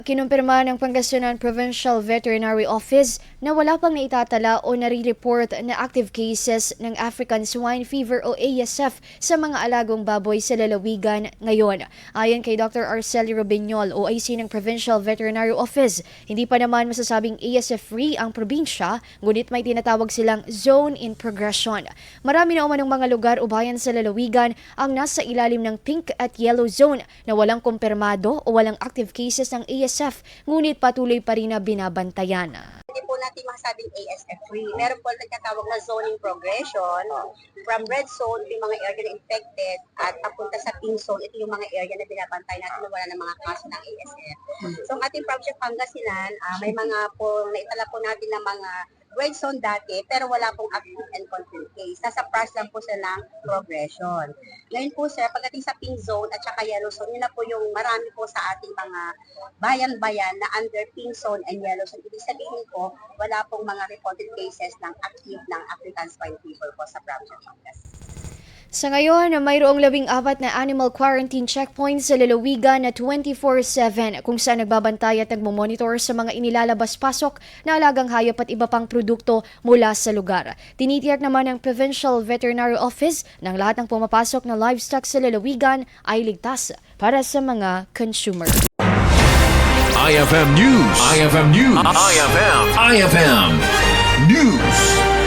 Kinumpirma ng Pangasinan Provincial Veterinary Office na wala pang naitatala o nare-report na active cases ng African Swine Fever o ASF sa mga alagong baboy sa lalawigan ngayon. Ayon kay Dr. Arceli Robiñol, OIC ng Provincial Veterinary Office, hindi pa naman masasabing ASF-free ang probinsya, ngunit may tinatawag silang zone in progression. Marami na umanong mga lugar o bayan sa lalawigan ang nasa ilalim ng pink at yellow zone na walang kumpirmado o walang active cases ng ASF, ngunit patuloy pa rin na binabantayan. Hindi po natin masasabing ASF-free. Meron po nagkatawag na zoning progression. From red zone, yung mga area na infected, at papunta sa pink zone, ito yung mga area na binabantay natin na wala ng mga kaso ng ASF. So ang ating project Pangasinan, may mga po, naitala po natin ng mga red zone dati, pero wala pong active and confirmed case. Nasa process lang po sila ng progression. Ngayon po sir, pagdating sa pink zone at saka yellow zone, yun na po yung marami po sa ating mga bayan-bayan na under pink zone and yellow zone. Ibig sabihin po, wala pong mga reported cases ng active ng African Swine Fever po sa province of Pangasinan. Sa ngayon, mayroong 14 na animal quarantine checkpoints sa lalawigan na 24/7 kung saan nagbabantay at nagmomonitor sa mga inilalabas-pasok na alagang hayop at iba pang produkto mula sa lugar. Tinitiyak naman ng Provincial Veterinary Office ng lahat ng pumapasok na livestock sa lalawigan ay ligtas para sa mga consumer. IFM News. IFM News. IFM News.